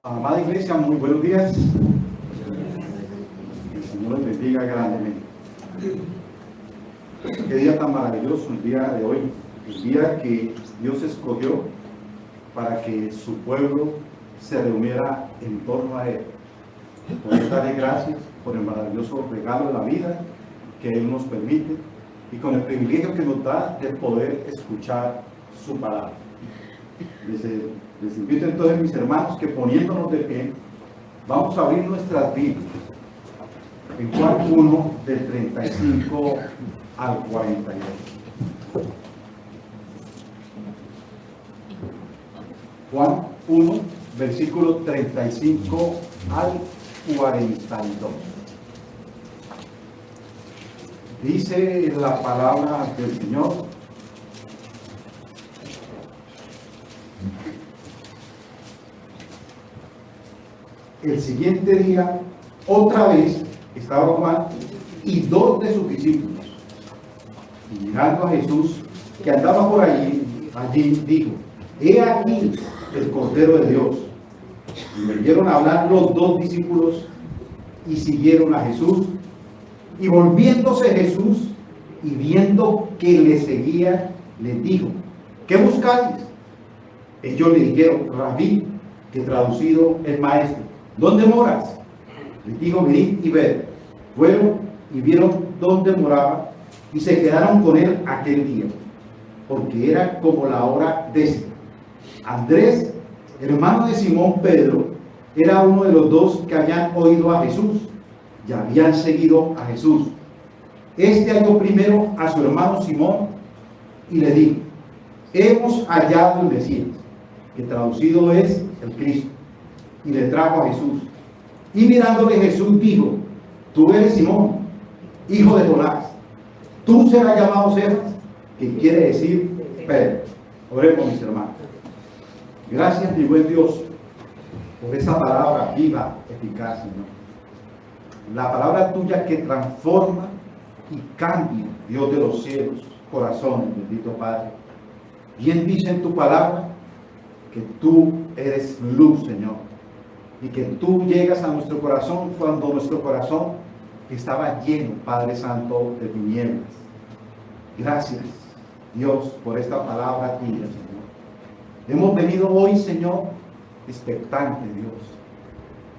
Amada iglesia, muy buenos días. El Señor los bendiga grandemente. Qué día tan maravilloso el día de hoy, el día que Dios escogió para que su pueblo se reuniera en torno a Él. Podemos darle gracias por el maravilloso regalo de la vida que Él nos permite y con el privilegio que nos da de poder escuchar su palabra. Les invito entonces, mis hermanos, que poniéndonos de pie, vamos a abrir nuestras Biblias en Juan 1, del 35 al 42. Juan 1, versículo 35 al 42. Dice la palabra del Señor: el siguiente día, otra vez, estaba Juan y dos de sus discípulos. Y mirando a Jesús, que andaba por allí dijo: he aquí el Cordero de Dios. Y le oyeron hablar los dos discípulos y siguieron a Jesús. Y volviéndose Jesús y viendo que le seguía, les dijo: ¿qué buscáis? Ellos le dijeron: Rabí, que traducido es maestro, ¿dónde moras? Les dijo: venid y ved. Fueron y vieron dónde moraba y se quedaron con él aquel día, porque era como la hora 10. Andrés, hermano de Simón Pedro, era uno de los dos que habían oído a Jesús y habían seguido a Jesús. Este halló primero a su hermano Simón y le dijo: hemos hallado el Mesías, que traducido es el Cristo. Y le trajo a Jesús. Y mirándole Jesús dijo: tú eres Simón, hijo de Jonás. Tú serás llamado Cefas, que quiere decir Pedro. Oremos, mis hermanos. Gracias, mi buen Dios, por esa palabra viva, eficaz, Señor. La palabra tuya que transforma y cambia, Dios de los cielos, corazones, bendito Padre. Bien dice en tu palabra que tú eres luz, Señor, y que tú llegas a nuestro corazón cuando nuestro corazón estaba lleno, Padre Santo, de tinieblas. Gracias, Dios, por esta palabra tuya, Señor. Hemos venido hoy, Señor, expectantes, Dios.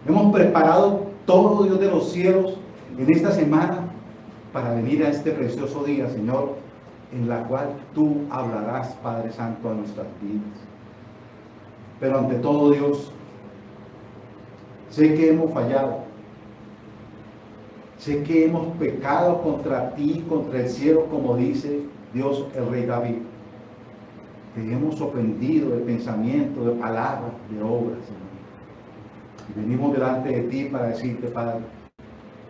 Hemos preparado todo, Dios de los cielos, en esta semana para venir a este precioso día, Señor, en la cual tú hablarás, Padre Santo, a nuestras vidas. Pero ante todo, Dios, sé que hemos fallado. Sé que hemos pecado contra ti, contra el cielo, como dice Dios, el rey David. Te hemos ofendido de pensamiento, de palabras, de obras, Señor. Y venimos delante de ti para decirte, Padre,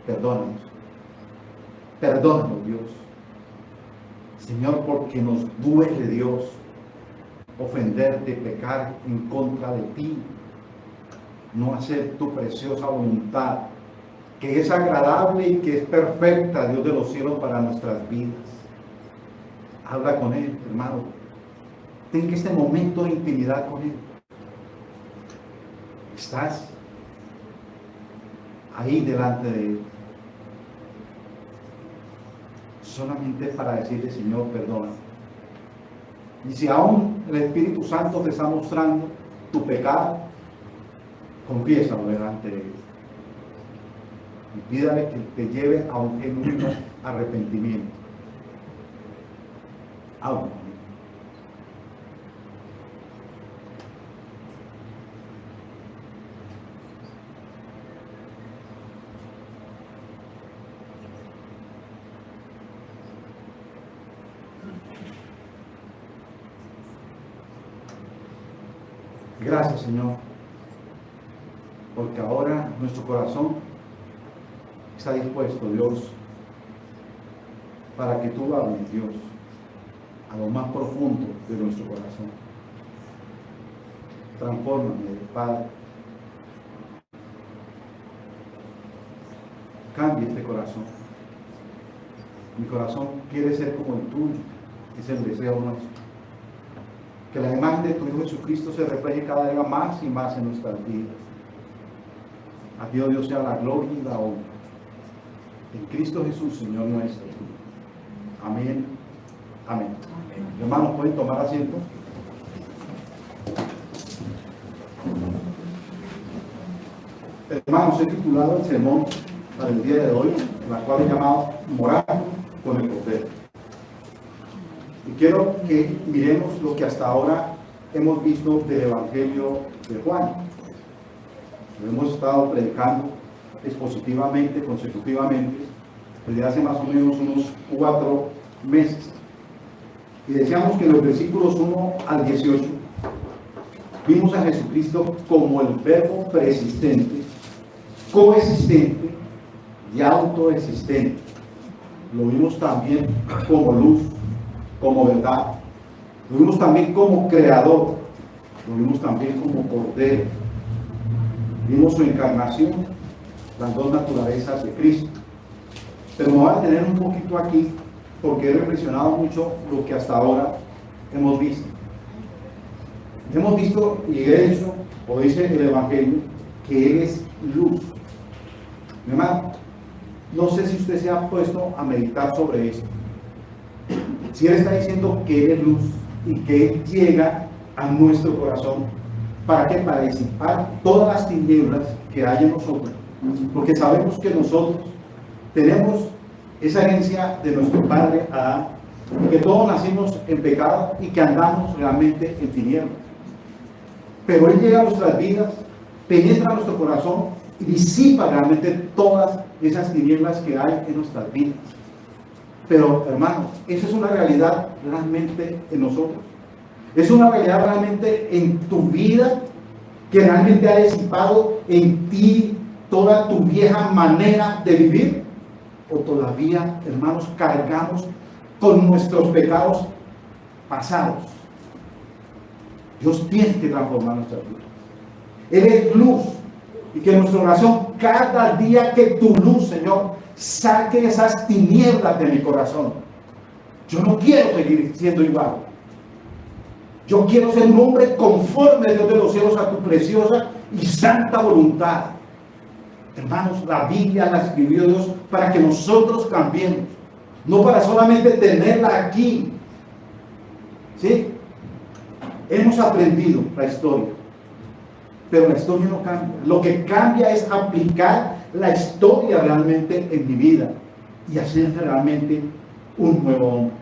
perdónanos. Perdónanos, Dios. Señor, porque nos duele, Dios, ofenderte, pecar en contra de ti, no hacer tu preciosa voluntad, que es agradable y que es perfecta, Dios de los cielos, para nuestras vidas. Habla con Él, hermano. Ten este momento de intimidad con Él. Estás ahí delante de Él, solamente para decirle: Señor, perdona. Y si aún el Espíritu Santo te está mostrando tu pecado, confiésalo delante de Él. Y pídale que te lleve a un genuino arrepentimiento. Habla. Gracias, Señor, porque ahora nuestro corazón está dispuesto, Dios, para que tú hables, Dios, a lo más profundo de nuestro corazón. Transfórmame, Padre. Cambia este corazón. Mi corazón quiere ser como el tuyo, es el deseo nuestro. Que la imagen de tu Hijo Jesucristo se refleje cada día más y más en nuestras vidas. A Dios sea la gloria y la honra. En Cristo Jesús, Señor nuestro. Amén. Amén. Hermanos, ¿pueden tomar asiento? Hermanos, he titulado el sermón para el día de hoy, la cual he llamado Morando con el Cordero. Y quiero que miremos lo que hasta ahora hemos visto del Evangelio de Juan. Lo hemos estado predicando expositivamente, consecutivamente, desde hace más o menos unos 4 meses. Y decíamos que en los versículos 1 al 18 vimos a Jesucristo como el verbo preexistente, coexistente y autoexistente. Lo vimos también como luz, como verdad. Lo vimos también como creador. Lo vimos también como cordero. Vimos su encarnación, las 2 naturalezas de Cristo. Pero me voy a detener un poquito aquí porque he reflexionado mucho lo que hasta ahora hemos visto. Hemos visto y he dicho, o dice el Evangelio, que Él es luz. Mi hermano, no sé si usted se ha puesto a meditar sobre esto. Si Él está diciendo que Él es luz y que Él llega a nuestro corazón, ¿para qué? Para disipar todas las tinieblas que hay en nosotros. Porque sabemos que nosotros tenemos esa herencia de nuestro padre Adán, que todos nacimos en pecado y que andamos realmente en tinieblas. Pero Él llega a nuestras vidas, penetra nuestro corazón y disipa realmente todas esas tinieblas que hay en nuestras vidas. Pero, hermanos, esa es una realidad realmente en nosotros. Es una realidad realmente en tu vida que realmente ha disipado en ti toda tu vieja manera de vivir. O todavía, hermanos, cargamos con nuestros pecados pasados. Dios tiene que transformar nuestra vida. Él es luz. Y que nuestra oración, cada día que tu luz, Señor, saque esas tinieblas de mi corazón. Yo no quiero seguir siendo igual. Yo quiero ser un hombre conforme, Dios de los cielos, a tu preciosa y santa voluntad. Hermanos, la Biblia la escribió Dios para que nosotros cambiemos. No para solamente tenerla aquí. ¿Sí? Hemos aprendido la historia. Pero la historia no cambia. Lo que cambia es aplicar la historia realmente en mi vida y hacer realmente un nuevo hombre.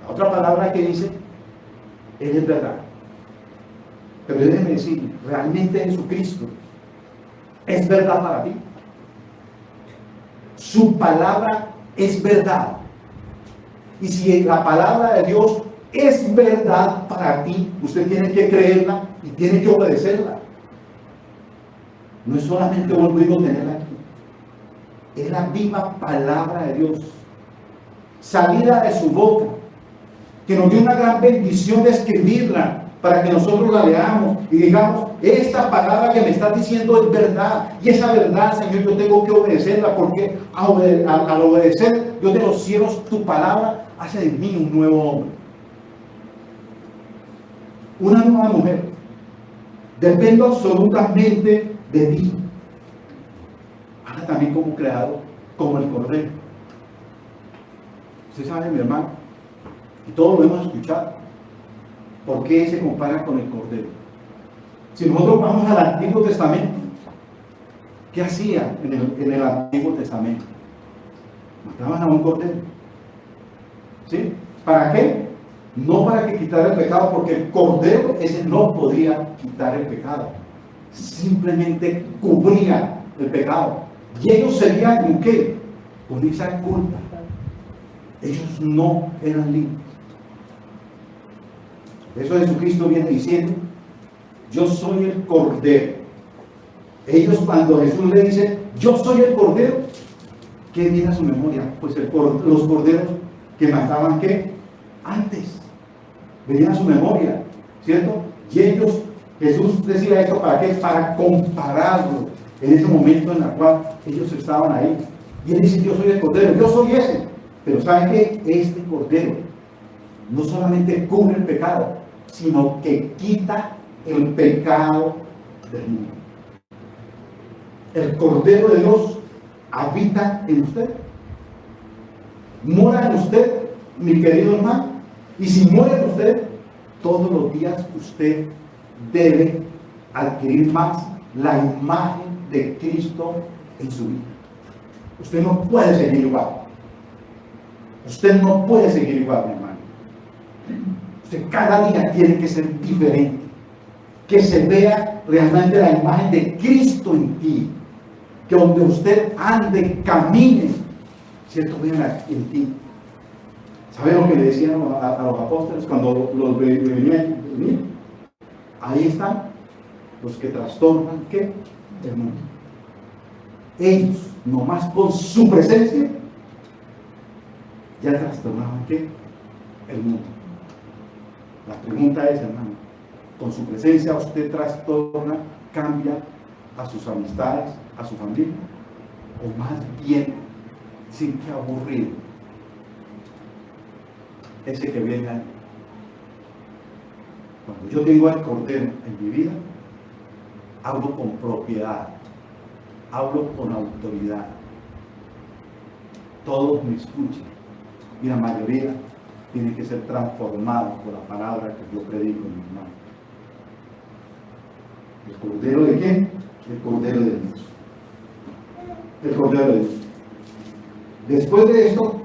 La otra palabra que dice, Él es verdad. Pero déjeme decir, realmente Jesucristo es verdad para ti. Su palabra es verdad. Y si la palabra de Dios es verdad para ti, usted tiene que creerla y tiene que obedecerla. No es solamente volverlo a tenerla aquí. Es la viva palabra de Dios, salida de su boca, que nos dio una gran bendición de escribirla para que nosotros la leamos y digamos, esta palabra que me estás diciendo es verdad, y esa verdad, Señor, yo tengo que obedecerla, porque al obedecer, Dios de los cielos, tu palabra hace de mí un nuevo hombre, una nueva mujer. Dependo absolutamente de ti. Ahora también como creador, como el Cordero. Usted sabe, mi hermano, y todos lo hemos escuchado, ¿por qué se compara con el Cordero? Si nosotros vamos al Antiguo Testamento, ¿qué hacía en el Antiguo Testamento? Mataban a un cordero. ¿Sí? ¿Para qué? No para que quitara el pecado, porque el cordero ese no podía quitar el pecado. Simplemente cubría el pecado. Y ellos serían con qué? Con esa culpa. Ellos no eran limpios. Eso Jesucristo viene diciendo, yo soy el Cordero. Ellos cuando Jesús le dice, yo soy el Cordero, ¿qué viene a su memoria? Pues los corderos que mataban, ¿qué? Antes. Venían a su memoria, ¿cierto? Y ellos, Jesús decía esto, ¿para qué? Para compararlo en ese momento en el cual ellos estaban ahí. Y él dice, yo soy el Cordero, yo soy ese. Pero ¿saben qué? Este Cordero no solamente cubre el pecado, sino que quita el pecado del mundo. El Cordero de Dios habita en usted. Mora en usted, mi querido hermano. Y si muere en usted, todos los días usted debe adquirir más la imagen de Cristo en su vida. Usted no puede seguir igual. Usted no puede seguir igual, mi hermano. Usted cada día tiene que ser diferente. Que se vea realmente la imagen de Cristo en ti. Que donde usted ande, camine, ¿cierto? Vean en ti. ¿Sabe lo que le decían a los apóstoles cuando los venían? Ahí están los que trastornan, ¿qué? El mundo. Ellos, nomás con su presencia, ya trastornaban, ¿qué? El mundo. La pregunta es, hermano, con su presencia usted trastorna, cambia a sus amistades, a su familia, o más bien siente aburrido ese que viene ahí. Cuando yo tengo al Cordero en mi vida, hablo con propiedad, hablo con autoridad. Todos me escuchan y la mayoría tiene que ser transformada por la palabra que yo predico, mi hermano. ¿El Cordero de quién? El Cordero de Dios. El Cordero de Dios. Después de esto,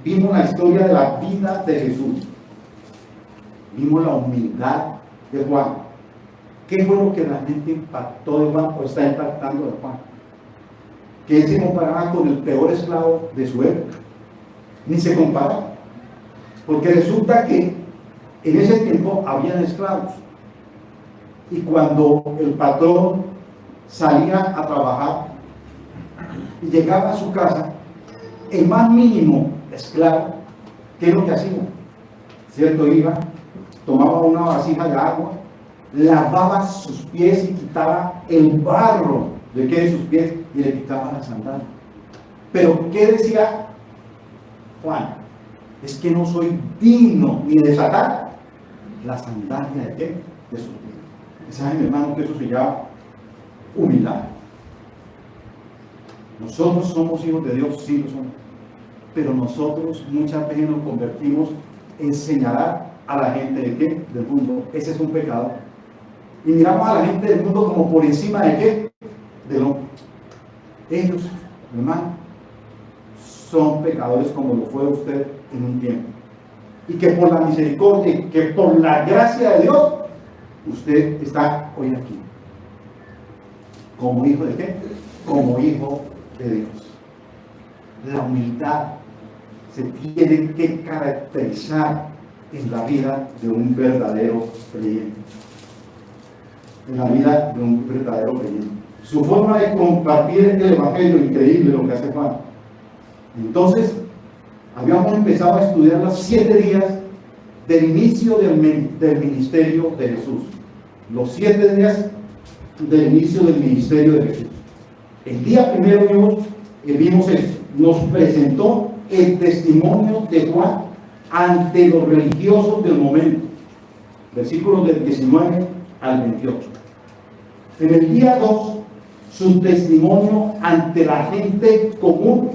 vimos la historia de la vida de Jesús. Vimos la humildad de Juan. ¿Qué fue lo que realmente impactó de Juan o está impactando de Juan? Que él se comparaba con el peor esclavo de su época. Ni se comparaba. Porque resulta que en ese tiempo habían esclavos. Y cuando el patrón salía a trabajar y llegaba a su casa, el más mínimo esclavo, ¿qué es lo que hacía? ¿Cierto? Iba, tomaba una vasija de agua, lavaba sus pies y quitaba el barro de sus pies y le quitaba las sandalias. Pero ¿qué decía Juan? Es que no soy digno ni de desatar la sandalia de qué? De sus pies. ¿Saben, hermano, que eso se llama humildad? Nosotros somos hijos de Dios, sí lo somos. Pero nosotros muchas veces nos convertimos en señalar a la gente de qué? Del mundo. Ese es un pecado. Y miramos a la gente del mundo como por encima de qué? Del hombre. Ellos, hermano, son pecadores como lo fue usted en un tiempo. Y que por la misericordia, que por la gracia de Dios, usted está hoy aquí. ¿Como hijo de qué? Como hijo de Dios. La humildad se tiene que caracterizar en la vida de un verdadero creyente. En la vida de un verdadero creyente. Su forma de compartir el evangelio, increíble lo que hace Juan. Entonces, habíamos empezado a estudiar los 7 días del inicio del ministerio de Jesús. Los 7 días del inicio del ministerio de Jesús. El día primero vimos esto. Nos presentó el testimonio de Juan ante los religiosos del momento. Versículos del 19 al 28. En el día 2, su testimonio ante la gente común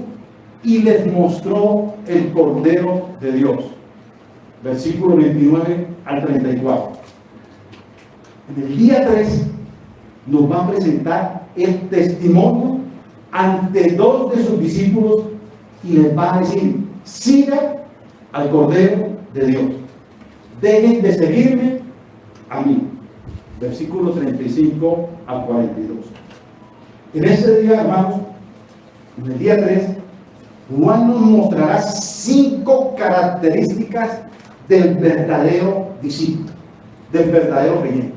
y les mostró el Cordero de Dios. Versículo 29 al 34. En el día 3 nos va a presentar el testimonio ante 2 de sus discípulos y les va a decir: sigan al Cordero de Dios, dejen de seguirme a mí. Versículo 35 al 42. En ese día, hermanos, en el día 3, Juan nos mostrará 5 características del verdadero discípulo, del verdadero creyente.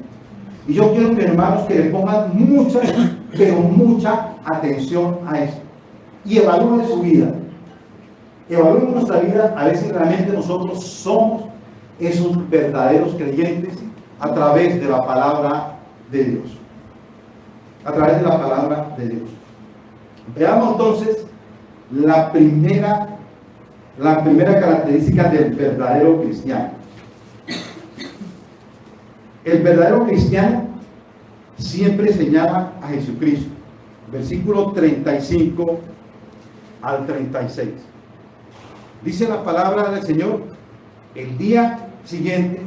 Y yo quiero que, hermanos, que le pongan mucha, pero mucha atención a esto. Y evalúen su vida. Evalúen nuestra vida a ver si realmente nosotros somos esos verdaderos creyentes a través de la palabra de Dios. A través de la palabra de Dios. Veamos entonces la primera característica del verdadero cristiano. El verdadero cristiano siempre señala a Jesucristo. Versículo 35 al 36. Dice la palabra del Señor: el día siguiente,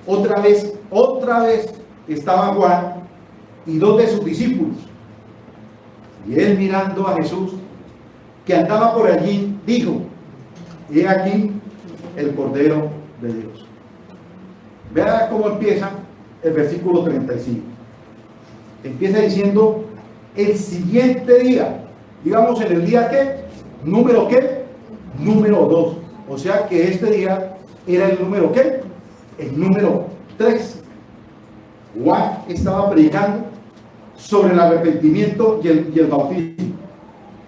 otra vez estaba Juan y dos de sus discípulos. Y él, mirando a Jesús, que andaba por allí, dijo: he aquí el Cordero de Dios. Vea cómo empieza el versículo 35. Empieza diciendo: el siguiente día, digamos en el día ¿qué? ¿Número qué? Número 2. O sea que este día era el número ¿qué? El número 3. Juan estaba predicando sobre el arrepentimiento y el bautismo.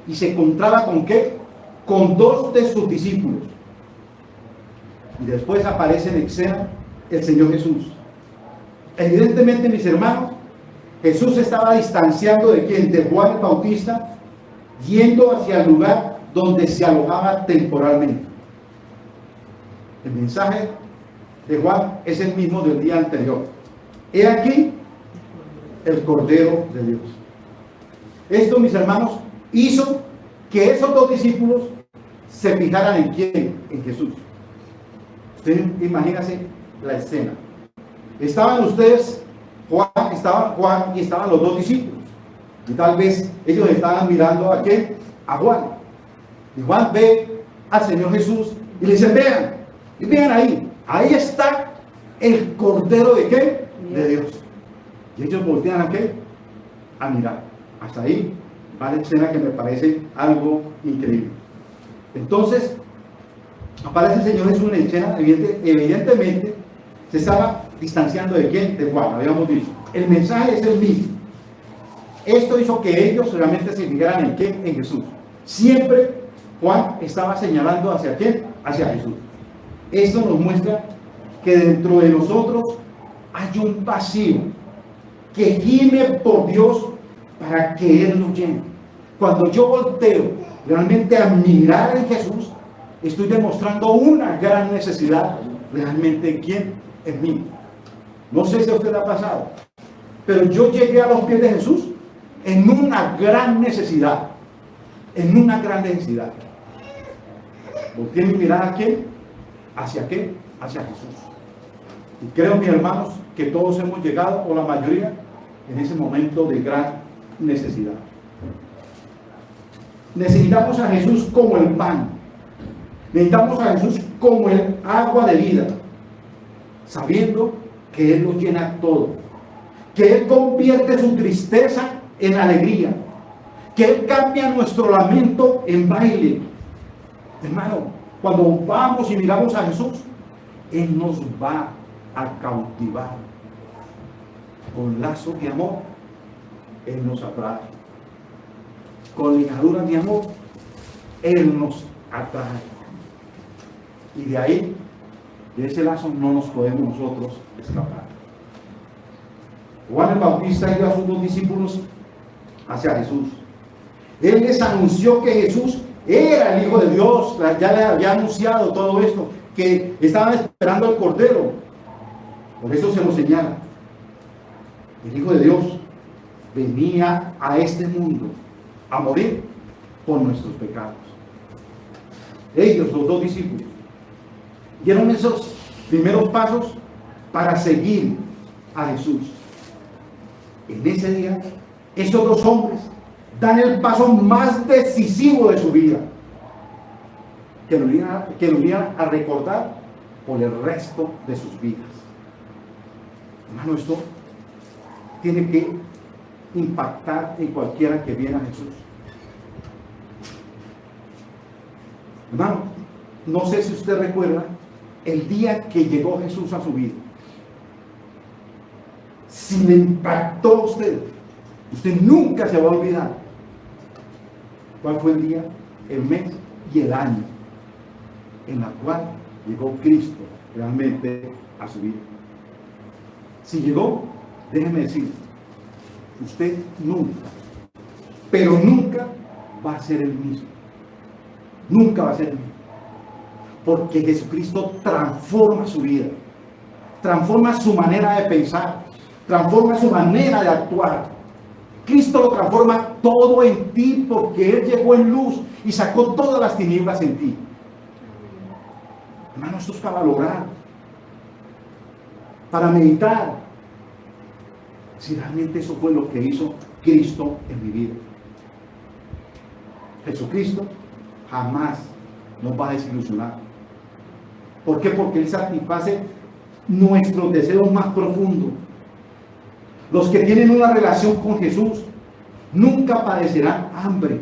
Y se encontraba con ¿qué? Con dos de sus discípulos. Y después aparece en escena el Señor Jesús. Evidentemente, mis hermanos, Jesús estaba distanciando de quién, de Juan el Bautista, yendo hacia el lugar donde se alojaba temporalmente. El mensaje de Juan es el mismo del día anterior. He aquí el Cordero de Dios. Esto, mis hermanos, hizo que esos dos discípulos se fijaran en quién, en Jesús. Usted imagínase la escena. Estaban ustedes, estaban Juan y estaban los dos discípulos. Y tal vez ellos estaban mirando a quién, a Juan. Y Juan ve al Señor Jesús y le dice: vean, y vean ahí está el Cordero de qué, de Dios. Y ellos voltean a qué, a mirar. Hasta ahí va la escena que me parece algo increíble. Entonces aparece el Señor Jesús en la escena. Evidentemente se estaba distanciando de quién, de Juan, habíamos dicho. El mensaje es el mismo. Esto hizo que ellos realmente se fijaran en quién, en Jesús. Siempre Juan estaba señalando hacia quién, hacia Jesús. Esto nos muestra que dentro de nosotros hay un vacío que gime por Dios para que Él nos llene. Cuando yo volteo realmente a mirar en Jesús, estoy demostrando una gran necesidad realmente en quién, en mí. No sé si a usted le ha pasado, pero yo llegué a los pies de Jesús en una gran necesidad. En una gran necesidad. Volteé mi mirada a quién, hacia qué, hacia Jesús. Y creo, mis hermanos, que todos hemos llegado, o la mayoría, en ese momento de gran necesidad. Necesitamos a Jesús como el pan. Necesitamos a Jesús como el agua de vida, sabiendo que Él lo llena todo, que Él convierte su tristeza en alegría, que Él cambia nuestro lamento en baile. Hermano, cuando vamos y miramos a Jesús, Él nos va a cautivar. Con lazos de amor, Él nos atrae. Con ligaduras de amor, Él nos atrae. Y de ahí, de ese lazo, no nos podemos nosotros escapar. Juan el Bautista iba a sus dos discípulos hacia Jesús. Él les anunció que Jesús era el Hijo de Dios. Ya le había anunciado todo esto, que estaban esperando al Cordero. Por eso se lo señala. El Hijo de Dios venía a este mundo a morir por nuestros pecados. Ellos, los dos discípulos, dieron esos primeros pasos para seguir a Jesús. En ese día, esos dos hombres dan el paso más decisivo de su vida, que lo irían a recordar por el resto de sus vidas. Hermano, esto tiene que impactar en cualquiera que viene a Jesús. Hermano, no sé si usted recuerda el día que llegó Jesús a su vida. Si le impactó a usted nunca se va a olvidar cuál fue el día, el mes y el año en la cual llegó Cristo realmente a su vida. Si llegó, déjeme decir, usted nunca, pero nunca va a ser el mismo. Nunca va a ser el mismo. Porque Jesucristo transforma su vida. transforma su manera de pensar, transforma su manera de actuar. Cristo lo transforma todo en ti porque Él llegó en luz y sacó todas las tinieblas en ti. Hermano, esto es para valorar, para meditar. Si realmente eso fue lo que hizo Cristo en mi vida. Jesucristo jamás nos va a desilusionar. ¿Por qué? Porque Él satisface nuestros deseos más profundos. Los que tienen una relación con Jesús nunca padecerán hambre,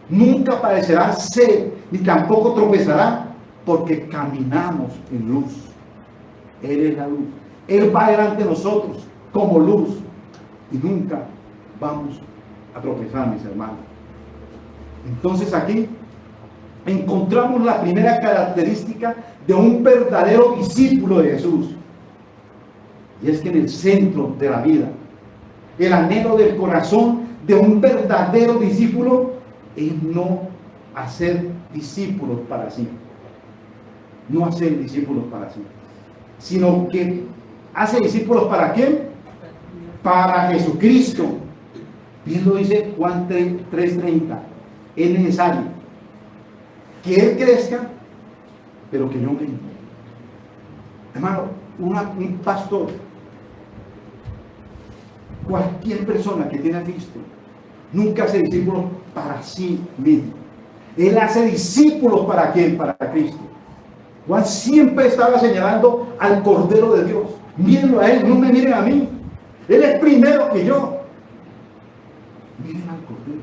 nunca padecerán sed, ni tampoco tropezarán, porque caminamos en luz. Él es la luz. Él va delante de nosotros como luz y nunca vamos a tropezar, mis hermanos. Entonces aquí encontramos la primera característica de un verdadero discípulo de Jesús. Y es que en el centro de la vida, el anhelo del corazón de un verdadero discípulo es no hacer discípulos para sí. No hacer discípulos para sí. Sino que hace discípulos ¿para quién? Para Jesucristo. Bien lo dice Juan 3:30. Es necesario que Él crezca, pero que yo mengue. Hermano, un pastor, cualquier persona que tiene a Cristo, nunca hace discípulos para sí mismo. Él hace discípulos ¿para quién? Para Cristo. Juan siempre estaba señalando al Cordero de Dios. Mírenlo a Él, no me miren a mí. Él es primero que yo. Miren al Cordero.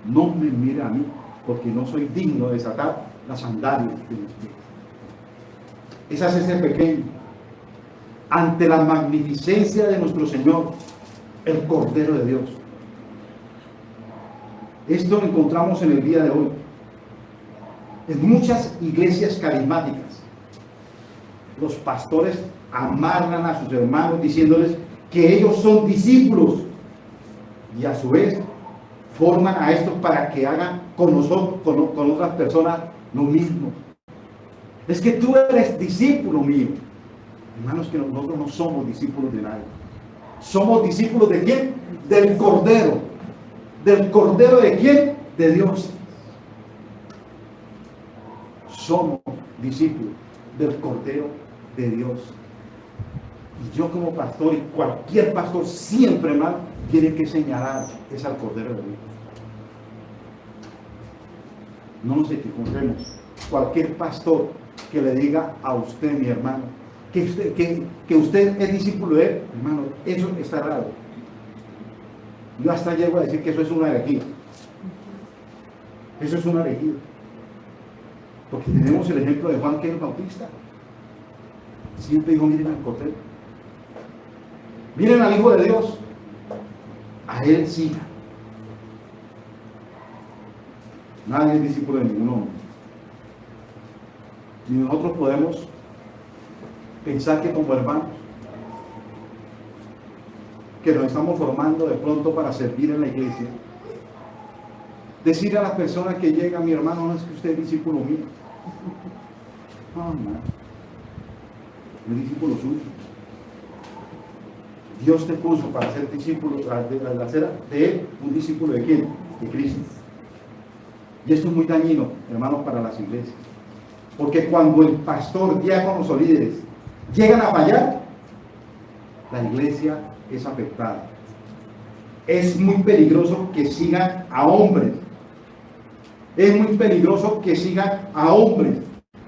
No me miren a mí, porque no soy digno de desatar las sandalias de mis pies. Es hacerse pequeño ante la magnificencia de nuestro Señor, el Cordero de Dios. Esto lo encontramos en el día de hoy. En muchas iglesias carismáticas, los pastores amarran a sus hermanos diciéndoles que ellos son discípulos y a su vez forman a estos para que hagan con nosotros, con otras personas, lo mismo. Es que tú eres discípulo mío. Hermanos, que nosotros no somos discípulos de nadie. Somos discípulos ¿de quién? Del Cordero. ¿Del Cordero de quién? De Dios. Somos discípulos del Cordero de Dios. Y yo como pastor, y cualquier pastor siempre, hermano, tiene que señalar es al Cordero de Dios. No nos equivoquemos. Cualquier pastor que le diga a usted, mi hermano, que usted es discípulo de Él, hermano, eso está raro. Yo hasta llego a decir que eso es una herejía. Eso es una herejía. Porque tenemos el ejemplo de Juan que es el Bautista. Siempre dijo, miren al Cordero. Miren al Hijo de Dios. A Él sigan. Nadie es discípulo de ningún hombre. Y nosotros podemos pensar que como hermanos, que nos estamos formando de pronto para servir en la iglesia, decir a las personas que llegan, mi hermano, no es que usted es discípulo mío. No, es discípulo suyo. Dios te puso para ser discípulo, de hacer de Él un discípulo de quién? De Cristo. Y esto es muy dañino, hermanos, para las iglesias. Porque cuando el pastor, diáconos o líderes llegan a fallar, la iglesia es afectada. Es muy peligroso que sigan a hombres. Es muy peligroso que sigan a hombres,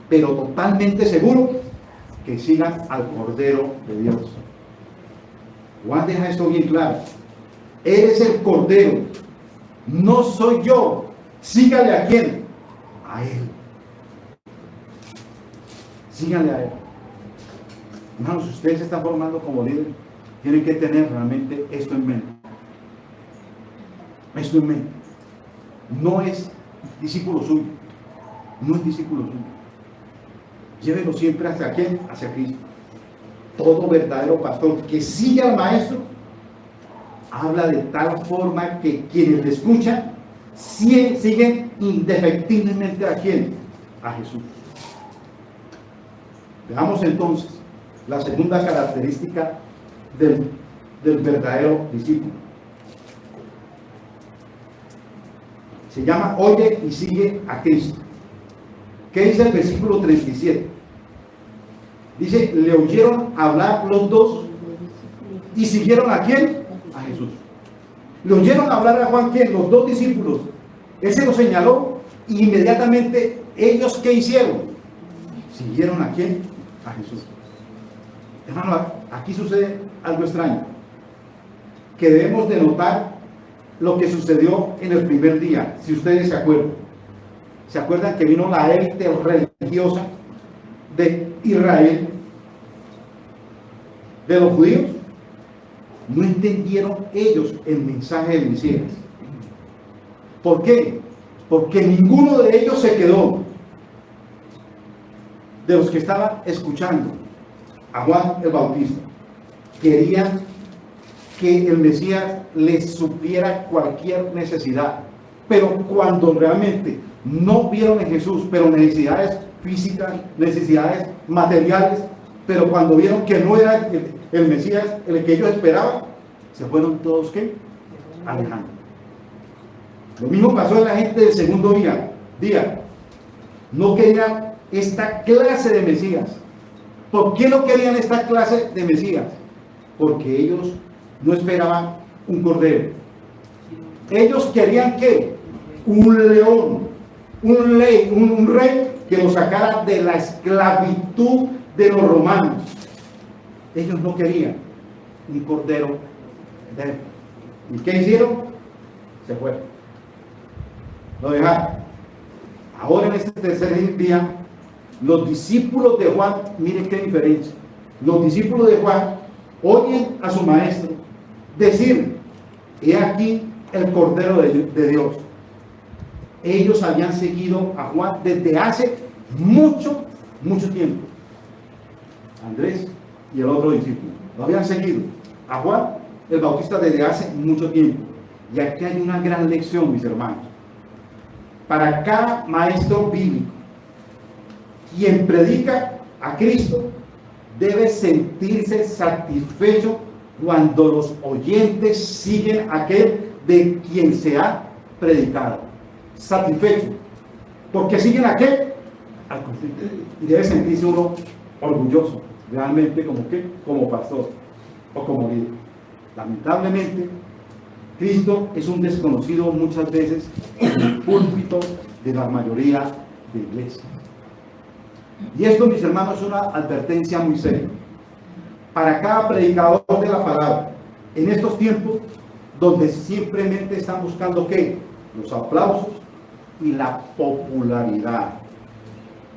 pero totalmente seguro que sigan al Cordero de Dios. Juan deja esto bien claro. Él es el Cordero, no soy yo. Sígale a quién? A Él. Síganle a Él. Hermanos, si ustedes se están formando como líderes, tienen que tener realmente esto en mente. Esto en mente. No es discípulo suyo. No es discípulo suyo. Llévelo siempre hacia quién? Hacia Cristo. Todo verdadero pastor que sigue al maestro habla de tal forma que quienes le escuchan siguen indefectiblemente a quién? A Jesús. Veamos entonces la segunda característica del verdadero discípulo. Se llama oye y sigue a Cristo. ¿Qué dice el versículo 37? Dice, le oyeron hablar los dos y siguieron ¿a quién? A Jesús. Le oyeron hablar a Juan, ¿quién? Los dos discípulos. Él se lo señaló y inmediatamente ellos ¿qué hicieron? Siguieron ¿a quién? A Jesús. Hermano, aquí sucede algo extraño, que debemos de notar lo que sucedió en el primer día, si ustedes se acuerdan. ¿Se acuerdan que vino la élite religiosa de Israel, de los judíos? No entendieron ellos el mensaje del Mesías. ¿Por qué? Porque ninguno de ellos se quedó, de los que estaban escuchando a Juan el Bautista. Querían que el Mesías les supliera cualquier necesidad, pero cuando realmente no vieron en Jesús, pero necesidades físicas, necesidades materiales, pero cuando vieron que no era el Mesías el que ellos esperaban, se fueron todos ¿qué? Alejando. Lo mismo pasó en la gente del segundo día. No querían esta clase de Mesías. ¿Por qué no querían esta clase de Mesías? Porque ellos no esperaban un cordero. Ellos querían ¿qué? Un león, un rey que los sacara de la esclavitud de los romanos. Ellos no querían un cordero de él. ¿Y qué hicieron? Se fueron. Lo dejaron. Ahora en este tercer día, los discípulos de Juan, miren qué diferencia. Los discípulos de Juan oyen a su maestro decir, he aquí el Cordero de Dios. Ellos habían seguido a Juan desde hace mucho tiempo. Andrés y el otro discípulo lo habían seguido a Juan el Bautista desde hace mucho tiempo. Y aquí hay una gran lección, mis hermanos. Para cada maestro bíblico, quien predica a Cristo debe sentirse satisfecho cuando los oyentes siguen a aquel de quien se ha predicado. Satisfecho, porque siguen a aquel al conflicto. Y debe sentirse uno orgulloso, realmente como pastor o como líder. Lamentablemente, Cristo es un desconocido muchas veces en el púlpito de la mayoría de iglesias. Y esto, mis hermanos, es una advertencia muy seria para cada predicador de la palabra en estos tiempos donde simplemente están buscando ¿qué? Los aplausos y la popularidad.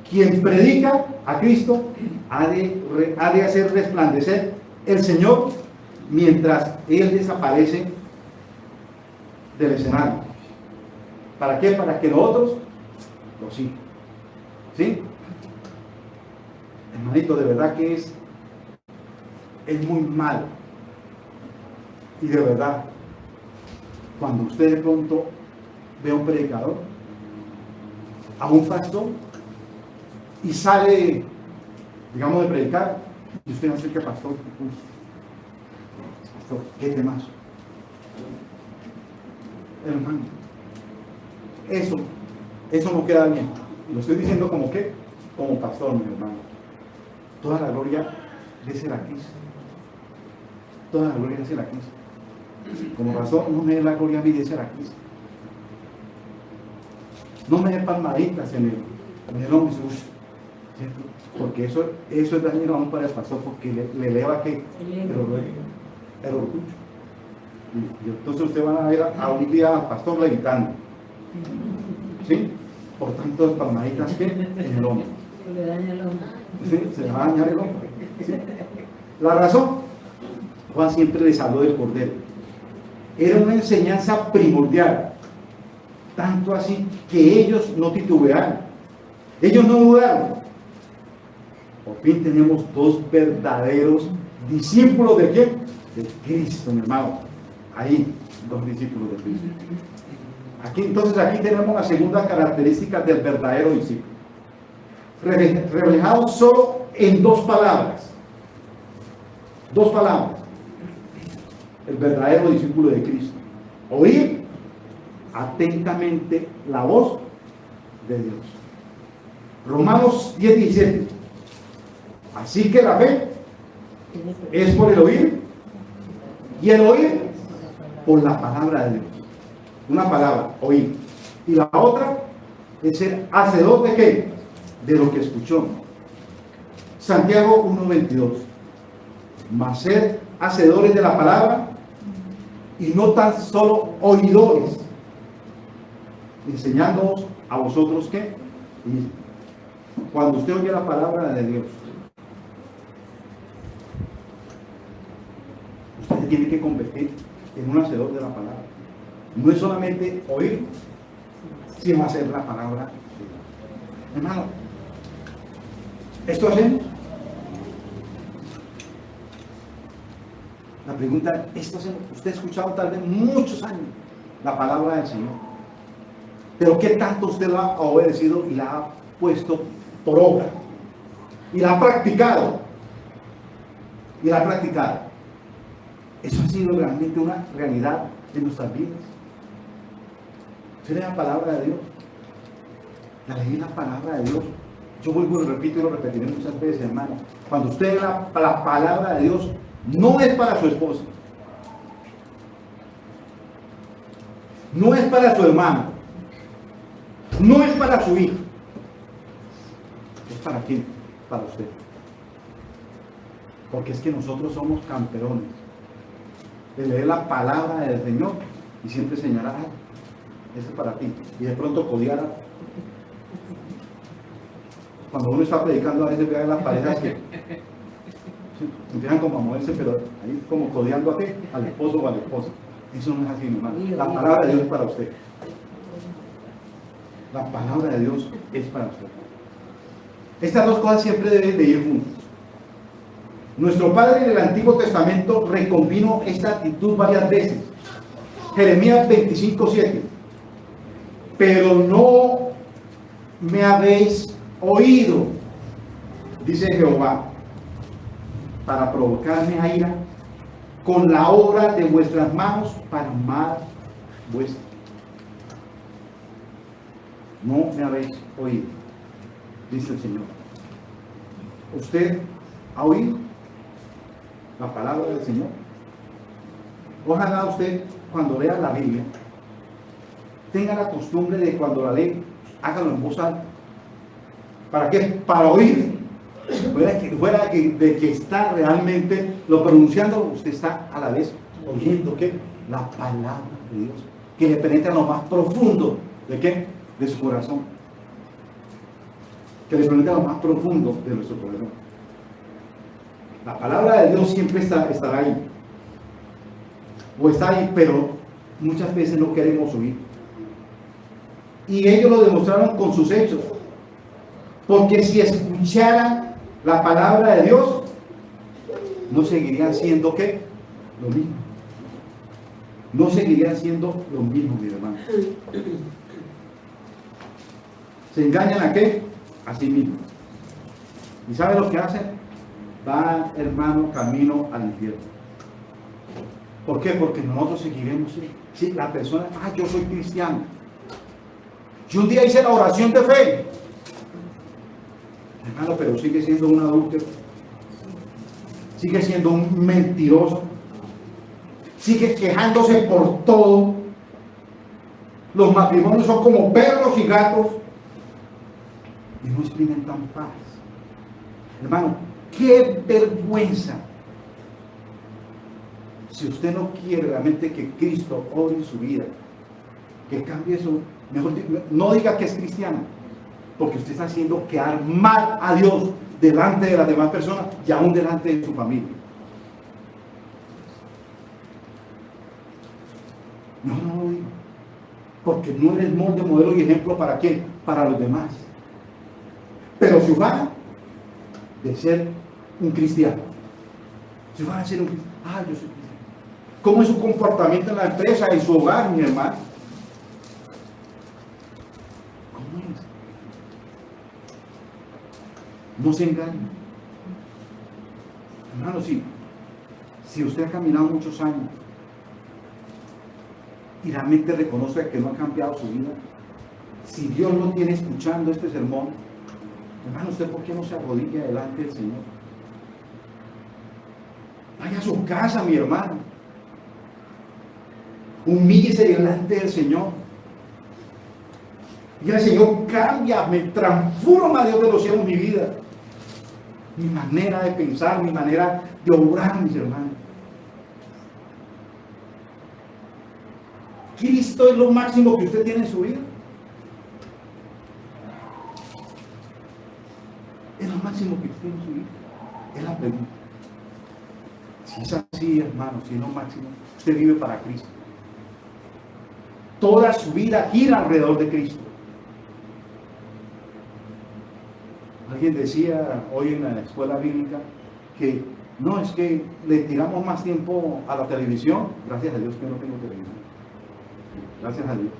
Quien predica a Cristo ha de hacer resplandecer el Señor mientras Él desaparece del escenario. ¿Para qué? Para que los otros lo sigan. ¿Sí? Hermanito, de verdad que es muy malo. Y de verdad, cuando usted de pronto ve a un predicador, a un pastor, y sale, digamos, de predicar, y usted no sé qué pastor, qué temazo. Hermano, eso no queda bien. Lo estoy diciendo como que, como pastor, mi hermano. Toda la gloria de ser a Cristo. Toda la gloria de ser a Cristo. Como pastor, no me dé la gloria a mí de ser a Cristo. No me dé palmaditas en el hombro, ¿cierto? Porque eso es dañino aún para el pastor, porque le eleva que el orgullo. Y entonces usted va a ver a un día al pastor levitando, ¿sí? Por tanto, palmaditas que en el hombro. Le daña el hombro. ¿Sí? Se le va a dañar el hombro. ¿Sí? La razón, Juan siempre les habló del Cordero. Era una enseñanza primordial, tanto así que ellos no titubearon, ellos no dudaron. Por fin tenemos dos verdaderos discípulos de ¿quién? De Cristo, mi hermano. Ahí, dos discípulos de Cristo. Aquí tenemos la segunda característica del verdadero discípulo, reflejado solo en dos palabras. Dos palabras. El verdadero discípulo de Cristo. Oír atentamente la voz de Dios. Romanos 10:17. Así que la fe es por el oír, y el oír por la palabra de Dios. Una palabra, oír. Y la otra es ser hacedor de qué? De lo que escuchó. Santiago 1:22. Mas ser hacedores de la palabra y no tan solo oidores, enseñándoos a vosotros qué. Y cuando usted oye la palabra de Dios, usted se tiene que convertir en un hacedor de la palabra. No es solamente oír, sino hacer la palabra de Dios. Hermano, ¿esto hacemos? La pregunta, ¿esto hacemos? Usted ha escuchado tal vez muchos años la palabra del Señor, pero ¿qué tanto usted la ha obedecido y la ha puesto por obra? Y la ha practicado. Y la ha practicado. Eso ha sido realmente una realidad en nuestras vidas. ¿Usted lee la palabra de Dios? La leí la palabra de Dios. Yo vuelvo y lo repito y lo repetiré muchas veces, hermano. Cuando usted lee la palabra de Dios, no es para su esposa, no es para su hermano, no es para su hijo. ¿Es para quién? Para usted. Porque es que nosotros somos campeones de leer la palabra del Señor y siempre señalar, eso es para ti, y de pronto codiar. Cuando uno está predicando, a veces ve a las parejas que empiezan como a moverse, pero ahí como codeando a qué, al esposo o a la esposa. Eso no es así, hermano. La palabra de Dios es para usted. La palabra de Dios es para usted. Estas dos cosas siempre deben de ir juntas. Nuestro padre en el Antiguo Testamento reconvino esta actitud varias veces. Jeremías 25:7. Pero no me habéis oído, dice Jehová, para provocarme a ira con la obra de vuestras manos para mal vuestra. No me habéis oído, dice el Señor. ¿Usted ha oído la palabra del Señor? Ojalá usted, cuando lea la Biblia, tenga la costumbre de cuando la lee, hágalo en voz alta. ¿Para qué? Para oír. Fuera de que está realmente lo pronunciando, usted está a la vez oyendo ¿qué? La palabra de Dios, que le penetra en lo más profundo de ¿qué? De su corazón, que le penetra en lo más profundo de nuestro corazón. La palabra de Dios siempre estará ahí, o está ahí, pero muchas veces no queremos oír, y ellos lo demostraron con sus hechos, porque si escucharan la palabra de Dios, no seguirían siendo ¿qué? Lo mismo. No seguirían siendo lo mismo, mi hermano. ¿Se engañan a qué? A sí mismos. ¿Y sabe lo que hacen? Van, hermano, camino al infierno. ¿Por qué? Porque nosotros seguiremos. Si la persona, yo soy cristiano. Yo un día hice la oración de fe. Hermano, pero sigue siendo un adúltero, sigue siendo un mentiroso, sigue quejándose por todo. Los matrimonios son como perros y gatos y no experimentan paz. Hermano, qué vergüenza. Si usted no quiere realmente que Cristo obre en su vida, que cambie eso, mejor no diga que es cristiano, porque usted está haciendo quedar mal a Dios delante de las demás personas y aún delante de su familia. No lo digo, porque no eres molde, modelo y ejemplo ¿para quién? Para los demás. Pero si ufana de ser un cristiano, si ufana de ser un cristiano, yo soy cristiano. ¿Cómo es su comportamiento en la empresa, en su hogar, mi hermano? No se engañen. Hermano, sí. Si usted ha caminado muchos años y realmente reconoce que no ha cambiado su vida, si Dios lo tiene escuchando este sermón, hermano, ¿usted por qué no se arrodilla delante del Señor? Vaya a su casa, mi hermano. Humíllese delante del Señor. Y el Señor, cámbiame, transforma, Dios de los cielos, mi vida, mi manera de pensar, mi manera de obrar, mis hermanos. Cristo es lo máximo que usted tiene en su vida. Es lo máximo que usted tiene en su vida. Es la pregunta. Si es así, hermano, si es lo máximo, usted vive para Cristo. Toda su vida gira alrededor de Cristo. Alguien decía hoy en la escuela bíblica que no, es que le tiramos más tiempo a la televisión. Gracias a Dios que no tengo televisión. Gracias a Dios.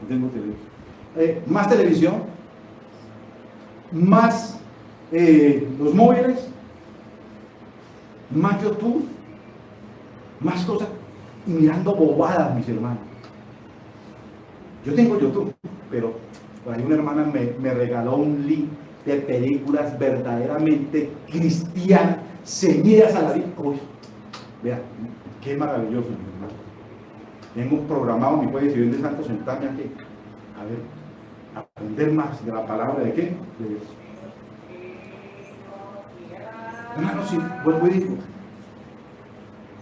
No tengo televisión. Más televisión, más los móviles, más YouTube, más cosas, y mirando bobadas, mis hermanos. Yo tengo YouTube, pero por ahí una hermana me regaló un link de películas verdaderamente cristianas, ceñidas a la Biblia. Vean, qué maravilloso, mi hermano. Tengo programado mi pueblo civil de Santo sentarme aquí, a ver, aprender más de la palabra de qué, de Dios. Hermano, si vuelvo y digo,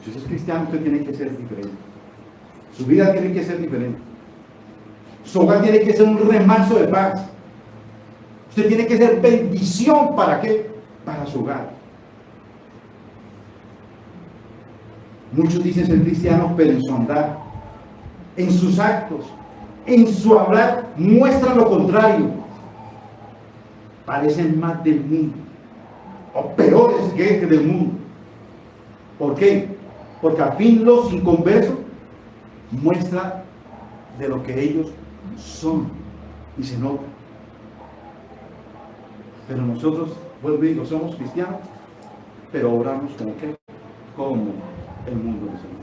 si usted es cristiano, usted tiene que ser diferente. Su vida tiene que ser diferente. Su hogar tiene que ser un remanso de paz. Usted tiene que ser bendición. ¿Para qué? Para su hogar. Muchos dicen ser cristianos, pero en su andar, en sus actos, en su hablar, muestran lo contrario. Parecen más del mundo, o peores que del mundo. ¿Por qué? Porque al fin los inconversos muestran de lo que ellos son, y se nota. Pero nosotros, vuelvo y digo, somos cristianos, pero obramos como que, como el mundo de Señor.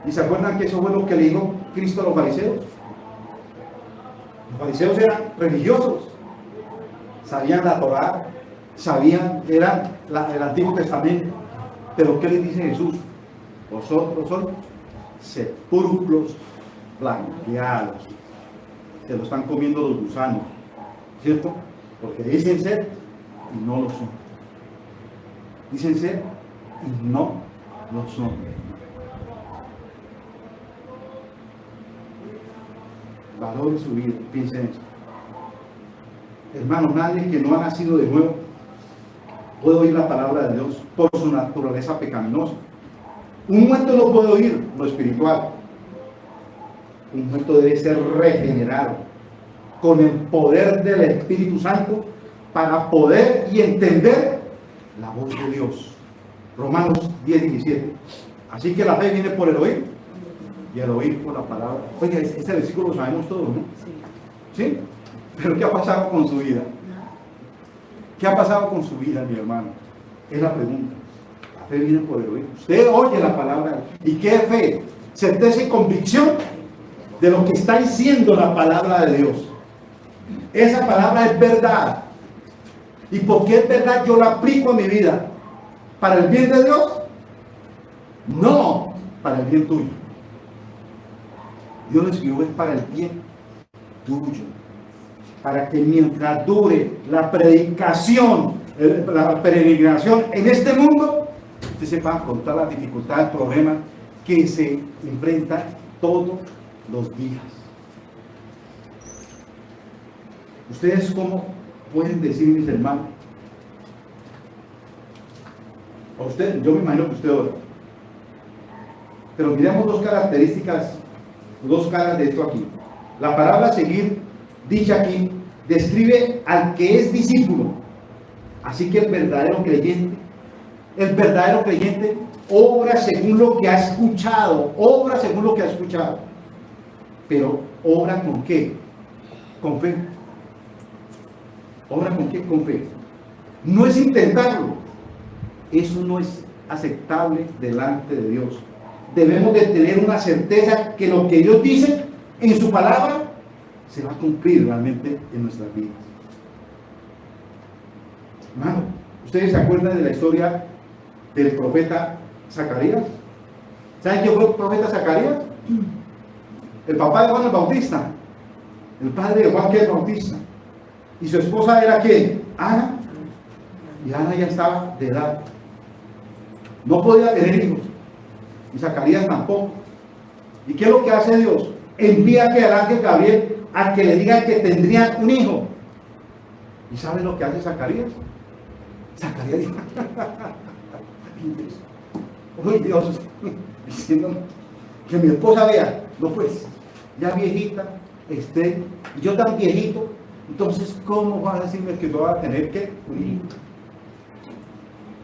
¿Y se acuerdan que eso fue lo que le dijo Cristo a los fariseos? Los fariseos eran religiosos, sabían la Torá, sabían, eran el Antiguo Testamento, pero ¿qué les dice Jesús? Vosotros sois sepulcros blanqueados, se lo están comiendo los gusanos, ¿cierto? Porque dicen ser y no lo son. Dicen ser y no lo son. Valore su vida, piensen en eso. Hermano, nadie que no ha nacido de nuevo puede oír la palabra de Dios por su naturaleza pecaminosa. Un muerto no puede oír lo espiritual. Un muerto debe ser regenerado con el poder del Espíritu Santo para poder y entender la voz de Dios. Romanos 10:17. Así que la fe viene por el oír y el oír por la palabra. Oiga, este versículo lo sabemos todos, ¿no? ¿Sí? Pero ¿qué ha pasado con su vida? ¿Qué ha pasado con su vida, mi hermano? Es la pregunta. La fe viene por el oír. Usted oye la palabra. ¿Y qué fe? Certeza y convicción de lo que está diciendo la palabra de Dios. Esa palabra es verdad. ¿Y por qué es verdad? Yo la aplico a mi vida. ¿Para el bien de Dios? No, para el bien tuyo. Dios lo escribió es para el bien tuyo. Para que mientras dure la predicación, la peregrinación en este mundo, usted sepa afrontar las dificultades, problemas que se enfrentan todos los días. ¿Ustedes cómo pueden decir, mis hermanos? A usted, yo me imagino que usted ora. Pero miremos dos características, dos caras de esto aquí. La palabra seguir, dicha aquí, describe al que es discípulo. Así que el verdadero creyente obra según lo que ha escuchado, pero obra con qué? Con fe. ¿Obra con qué? Con fe. No es intentarlo. Eso no es aceptable delante de Dios. Debemos de tener una certeza que lo que Dios dice en su palabra se va a cumplir realmente en nuestras vidas. Hermano, ¿ustedes se acuerdan de la historia del profeta Zacarías? ¿Saben quién fue el profeta Zacarías? El papá de Juan el Bautista, el padre de Juan que es el Bautista. Y su esposa era ¿quién? Ana. Y Ana ya estaba de edad. No podía tener hijos. Y Zacarías tampoco. ¿Y qué es lo que hace Dios? Envía que al ángel Gabriel a que le diga que tendrían un hijo. ¿Y sabe lo que hace Zacarías? Zacarías dijo, uy Dios, diciendo que mi esposa vea, no pues, ya viejita, y yo tan viejito, entonces ¿cómo vas a decirme que yo voy a tener que un hijo?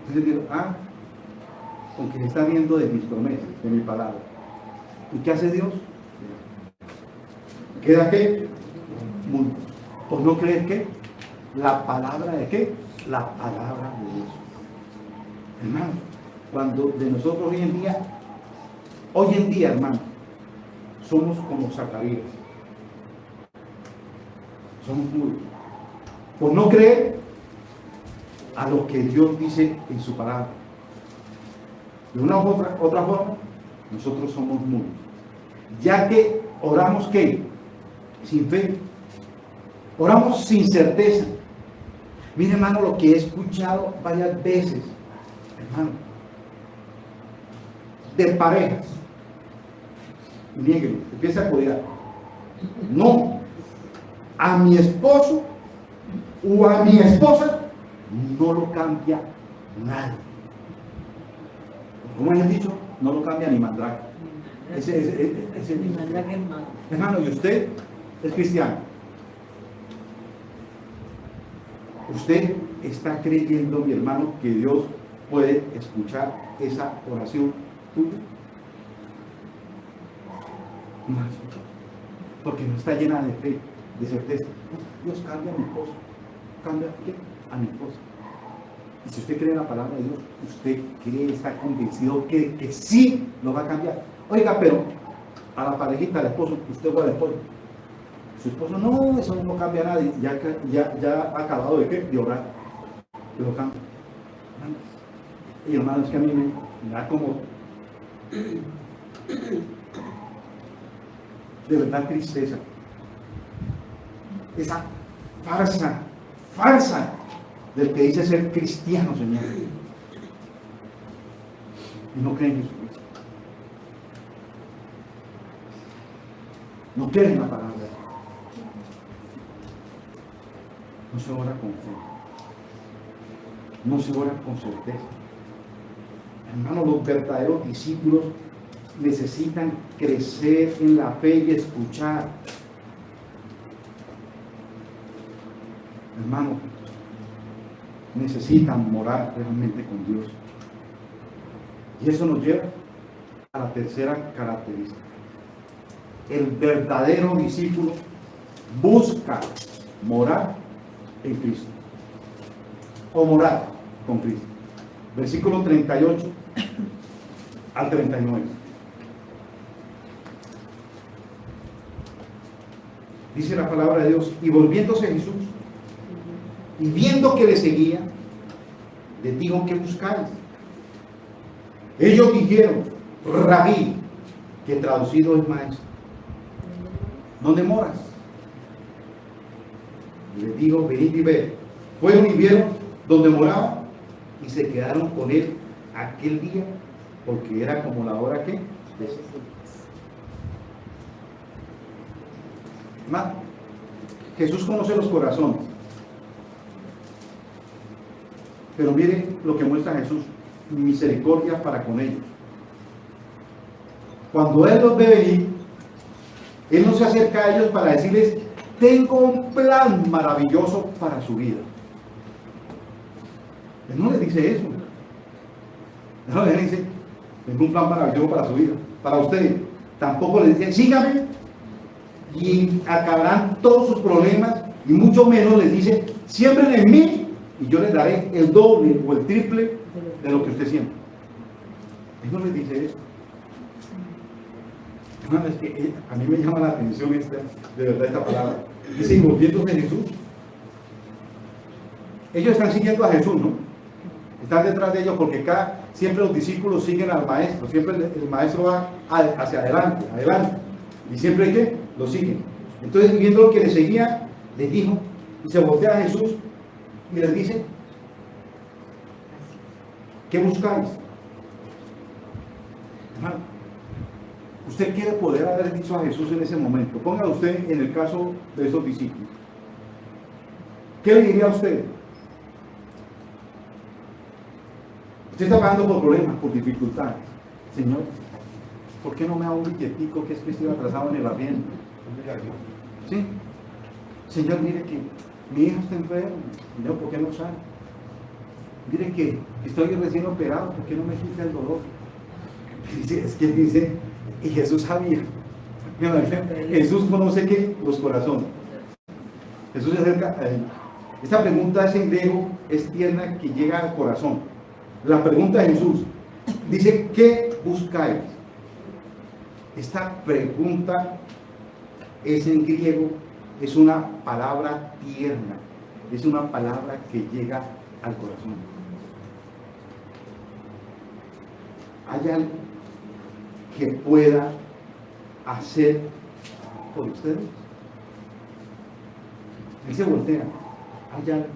Entonces digo, con que se está viendo de mis promesas, de mi palabra. ¿Y qué hace Dios? ¿Queda qué? Por no creer que la palabra de qué? La palabra de Dios. Hermano, cuando de nosotros hoy en día, hermano, somos como Zacarías. Somos mudos. Por no creer a lo que Dios dice en su palabra. De una u otra forma, nosotros somos mudos. Ya que oramos ¿qué? Sin fe. Oramos sin certeza. Mire, hermano, lo que he escuchado varias veces, hermano, de parejas. Niéguen, empieza a cuidar. No, a mi esposo o a mi esposa no lo cambia nadie. Como les he dicho, no lo cambia ni Mandrake. Ese hermano, y usted es cristiano. Usted está creyendo, mi hermano, que Dios puede escuchar esa oración tuya. No, porque no está llena de fe, de certeza. Dios cambia a mi esposo. ¿Cambia qué? A mi esposa. Y si usted cree en la palabra de Dios, usted cree, está convencido que sí lo va a cambiar. Oiga, pero a la parejita, al esposo, usted va al esposo. Su esposo, no, eso no cambia nada. Ya ha acabado de qué? De orar. Que lo cambia. Y hermano, es que a mí me da como de verdad tristeza. Esa farsa del que dice ser cristiano, Señor. Y no creen en Jesucristo. No creen en la palabra. No se ora con fe. No se ora con certeza. Hermanos, los verdaderos discípulos necesitan crecer en la fe y escuchar. Hermanos, necesitan morar realmente con Dios. Y eso nos lleva a la tercera característica. El verdadero discípulo busca morar en Cristo. O morar con Cristo. Versículo 38 al 39. Dice la palabra de Dios, y volviéndose Jesús, y viendo que le seguía, les dijo, ¿qué buscáis? Ellos dijeron, Rabí, que traducido es maestro, ¿dónde moras? Y les dijo, venid y ved. Fueron y vieron donde moraba, y se quedaron con él aquel día, porque era como la hora que Jesús conoce los corazones. Pero mire lo que muestra Jesús, misericordia para con ellos. Cuando Él los ve venir, Él no se acerca a ellos para decirles, tengo un plan maravilloso para su vida. Él no les dice eso. No les dice, tengo un plan maravilloso para su vida, para ustedes. Tampoco les dice, síganme y acabarán todos sus problemas, y mucho menos les dice, siembren en mí y yo les daré el doble o el triple de lo que usted siembra. Él no les dice eso. Hermano, es que a mí me llama la atención de verdad esta palabra. Dice, y volviéndose Jesús. Ellos están siguiendo a Jesús, ¿no? Están detrás de ellos porque siempre los discípulos siguen al maestro. Siempre el maestro va hacia adelante. Y siempre hay que lo siguen. Entonces, viendo lo que les seguía, les dijo, y se voltea a Jesús y les dice, ¿qué buscáis? Hermano, usted quiere poder haber dicho a Jesús en ese momento. Ponga usted en el caso de esos discípulos. ¿Qué le diría a usted? Usted está pagando por problemas, por dificultades. Señor, ¿por qué no me da un billetico que es que estoy atrasado en el arriendo? ¿Sí? Señor, mire que mi hija está enferma. Señor, ¿por qué no sale? Mire que estoy recién operado, ¿por qué no me quita el dolor? Es que dice, y Jesús sabía. Jesús conoce que los corazones. Jesús se acerca a él. Esta pregunta es en griego, es tierna que llega al corazón. La pregunta de Jesús dice, ¿qué buscáis? Esta pregunta es en griego, es una palabra tierna, es una palabra que llega al corazón. ¿Hay algo que pueda hacer por ustedes? Él se voltea. ¿Hay algo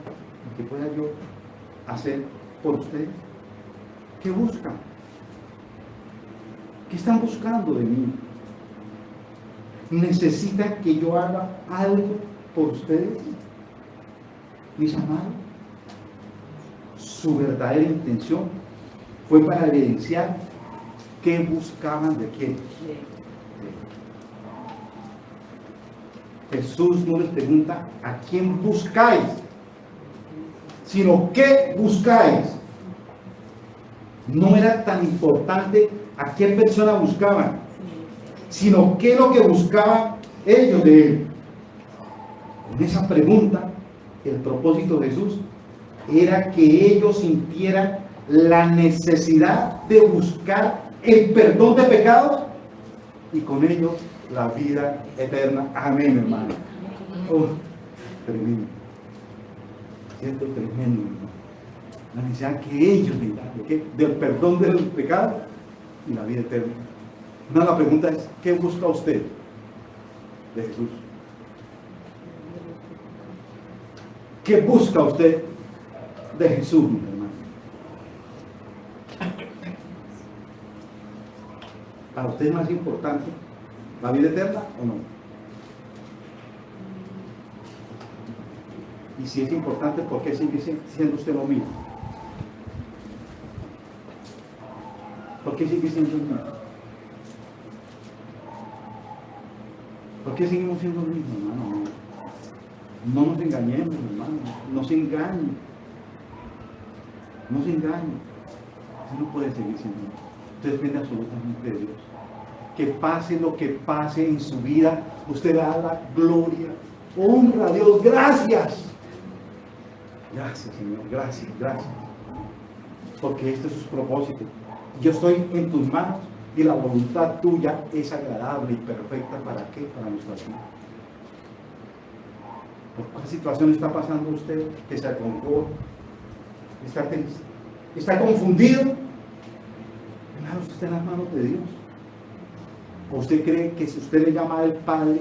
que pueda yo hacer por ustedes? ¿Qué buscan? ¿Qué están buscando de mí? ¿Necesitan que yo haga algo por ustedes? Mis amados, su verdadera intención fue para evidenciar qué buscaban de quién. Jesús no les pregunta a quién buscáis, sino qué buscáis. No era tan importante a qué persona buscaban, sino qué es lo que buscaban ellos de él. Con esa pregunta, el propósito de Jesús era que ellos sintieran la necesidad de buscar el perdón de pecados y con ello la vida eterna. Amén, hermano. Tremendo. Siento tremendo, hermano. La necesidad que ellos necesitan del perdón del pecado y la vida eterna. Una de las preguntas es, ¿qué busca usted de Jesús? ¿Qué busca usted de Jesús, mi hermano? ¿Para usted es más importante la vida eterna o no? Y si es importante, ¿por qué sigue siendo usted lo mismo? ¿Por qué sigue siendo el mismo? ¿Por qué seguimos siendo el mismo, hermano? No nos engañemos, hermano. No se engañen. No se engañen. Usted no puede seguir siendo. Usted depende absolutamente de Dios. Que pase lo que pase en su vida, usted da la gloria, honra a Dios. Gracias. Gracias, Señor. Gracias, gracias. Porque este es su propósito. Yo estoy en tus manos y la voluntad tuya es agradable y perfecta. ¿Para qué? Para nuestra vida. ¿Por cuál situación está pasando usted? Que se acongoja, está triste, está confundido. Hermano, usted está en las manos de Dios. ¿O usted cree que si usted le llama al Padre,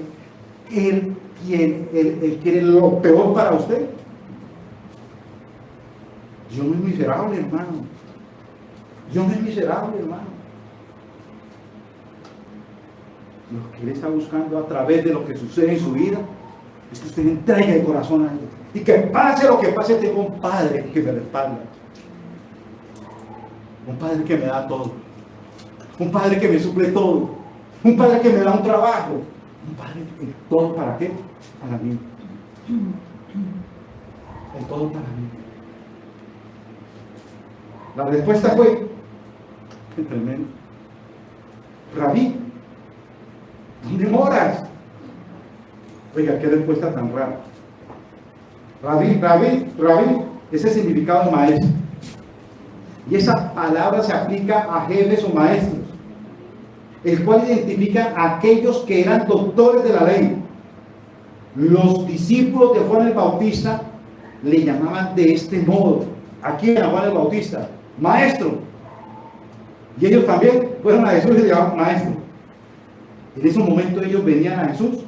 Él quiere lo peor para usted? Yo no es miserable, hermano. Yo no es miserable, hermano. Lo que Él está buscando a través de lo que sucede en su vida es que usted entregue el corazón a Él. Y que pase lo que pase, tengo un Padre que me respalda. Un Padre que me da todo. Un Padre que me suple todo. Un Padre que me da un trabajo. Un Padre, el todo para qué? Para mí. El todo para mí. La respuesta fue tremendo. Rabí, ¿dónde moras? Oiga, qué respuesta tan rara. Rabí, ese es el significado de maestro. Y esa palabra se aplica a jefes o maestros, el cual identifica a aquellos que eran doctores de la ley. Los discípulos de Juan el Bautista le llamaban de este modo. Aquí a Juan el Bautista, maestro. Y ellos también fueron a Jesús y le llamaban maestro. En ese momento ellos venían a Jesús,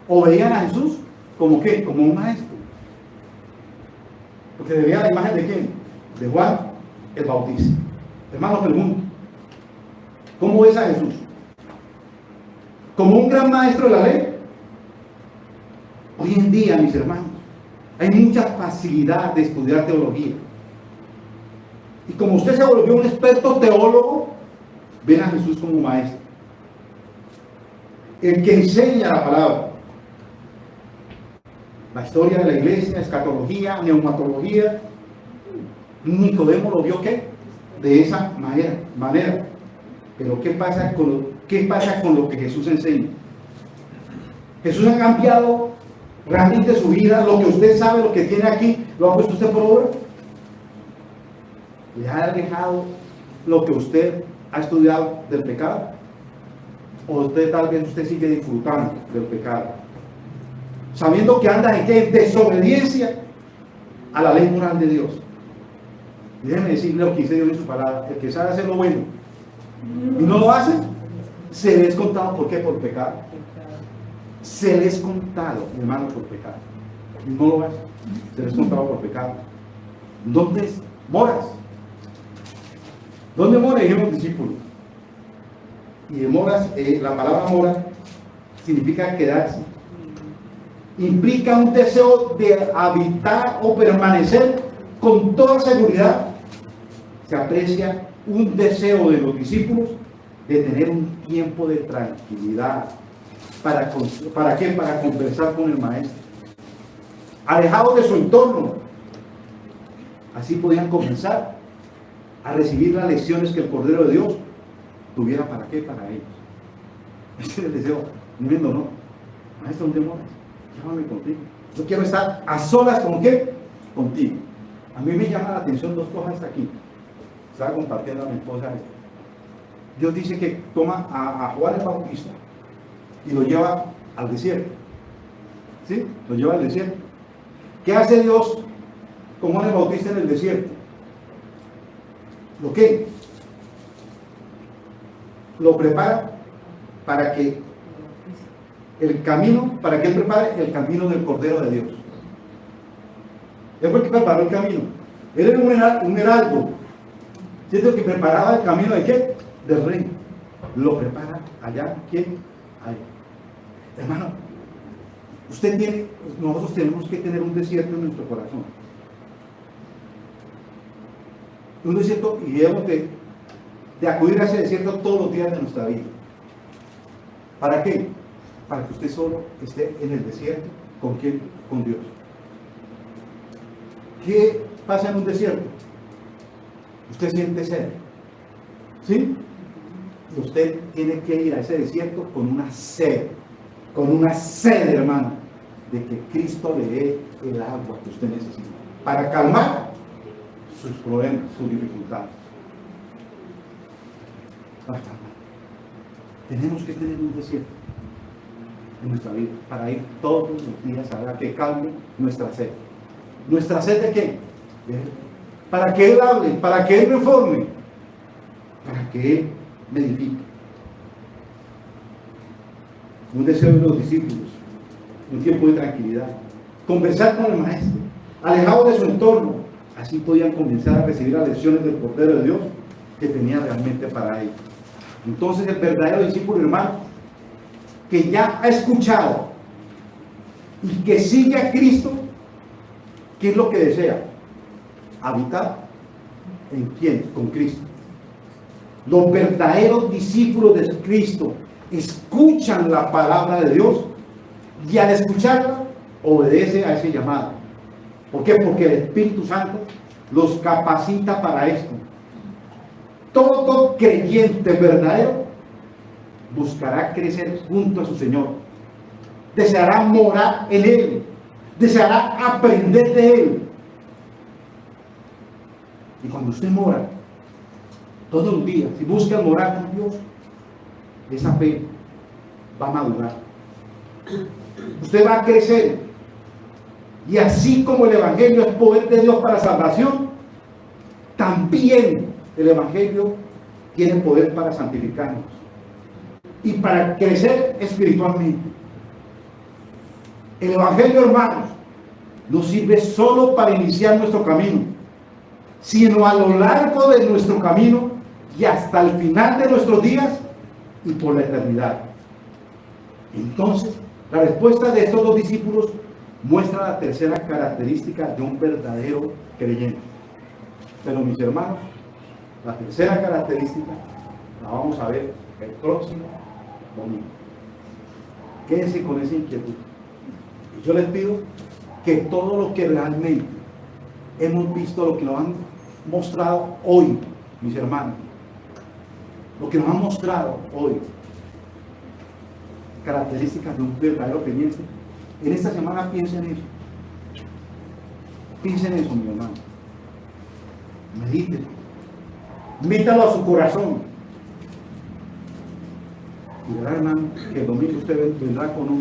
o veían a Jesús como ¿qué? Como un maestro. Porque veían la imagen de quién? De Juan el Bautista. Hermano, pregunto, ¿cómo ves a Jesús? ¿Como un gran maestro de la ley? Hoy en día, mis hermanos, hay mucha facilidad de estudiar teología. Y como usted se volvió un experto teólogo, ven a Jesús como maestro. El que enseña la palabra. La historia de la iglesia, escatología, neumatología. Nicodemo lo vio ¿qué? De esa manera. Pero ¿qué pasa con lo que Jesús enseña? Jesús ha cambiado realmente su vida, lo que usted sabe, lo que tiene aquí, lo ha puesto usted por obra. ¿Le ha alejado lo que usted ha estudiado del pecado? ¿O tal vez usted sigue disfrutando del pecado? Sabiendo que anda en desobediencia a la ley moral de Dios. Déjeme decirle lo que dice Dios en su palabra: el que sabe hacer lo bueno y no lo hace, se le es contado. ¿Por qué? Por pecado. Se le es contado, hermano, por pecado. Y no lo hace, se le es contado por pecado. ¿Dónde moras? ¿Dónde mora? Dijimos discípulos. Y de moras, la palabra mora significa quedarse. Implica un deseo de habitar o permanecer con toda seguridad. Se aprecia un deseo de los discípulos de tener un tiempo de tranquilidad. ¿Para qué? Para conversar con el maestro. Alejados de su entorno. Así podían comenzar a recibir las lecciones que el Cordero de Dios tuviera. ¿Para qué? Para ellos. Ese es el deseo. Viendo, ¿no? Maestro, ¿dónde moras? Llámame contigo. Yo quiero estar a solas con ¿qué? Contigo. A mí me llama la atención dos cosas aquí. Estaba compartiendo a mi esposa esto. Dios dice que toma a Juan el Bautista y lo lleva al desierto. ¿Sí? Lo lleva al desierto. ¿Qué hace Dios con Juan el Bautista en el desierto? ¿Lo qué? Lo prepara para que él prepare el camino del Cordero de Dios. Él fue el que preparó el camino. Él era un heraldo. ¿Cierto? Que preparaba el camino de qué? Del rey. Lo prepara allá. ¿Quién? Ahí. Hermano, nosotros tenemos que tener un desierto en nuestro corazón. Un desierto, y debemos de acudir a ese desierto todos los días de nuestra vida. ¿Para qué? Para que usted solo esté en el desierto. ¿Con quién? Con Dios. ¿Qué pasa en un desierto? Usted siente sed. ¿Sí? Y usted tiene que ir a ese desierto con una sed. Con una sed, hermano, de que Cristo le dé el agua que usted necesita. Para calmar sus problemas, sus dificultades. Para calmar. Tenemos que tener un desierto en nuestra vida para ir todos los días a que calme nuestra sed. ¿Nuestra sed de qué? De Él. Para que Él hable, para que Él reforme, para que Él me edifique. Un deseo de los discípulos, un tiempo de tranquilidad, conversar con el maestro, alejados de su entorno. Así podían comenzar a recibir las lecciones del Cordero de Dios que tenía realmente para ellos. Entonces el verdadero discípulo, hermano, que ya ha escuchado y que sigue a Cristo, ¿qué es lo que desea? Habitar ¿en quién? Con Cristo. Los verdaderos discípulos de Cristo escuchan la palabra de Dios y al escucharla obedece a ese llamado. ¿Por qué? Porque el Espíritu Santo los capacita para esto. Todo creyente verdadero buscará crecer junto a su Señor. Deseará morar en Él. Deseará aprender de Él. Y cuando usted mora todos los días, si buscas morar con Dios, esa fe va a madurar. Usted va a crecer. Y así como el Evangelio es poder de Dios para salvación, también el Evangelio tiene poder para santificarnos y para crecer espiritualmente. El Evangelio, hermanos, no sirve solo para iniciar nuestro camino, sino a lo largo de nuestro camino y hasta el final de nuestros días y por la eternidad. Entonces, la respuesta de estos dos discípulos muestra la tercera característica de un verdadero creyente. Pero mis hermanos, la tercera característica la vamos a ver el próximo domingo. Quédense con esa inquietud. Y yo les pido que todo lo que realmente hemos visto, lo que nos han mostrado hoy, mis hermanos, lo que nos han mostrado hoy, características de un verdadero creyente, en esta semana piensen en eso. Piensen en eso, mi hermano. Medítelo. Métalo a su corazón. Y verá, hermano, que el domingo usted vendrá con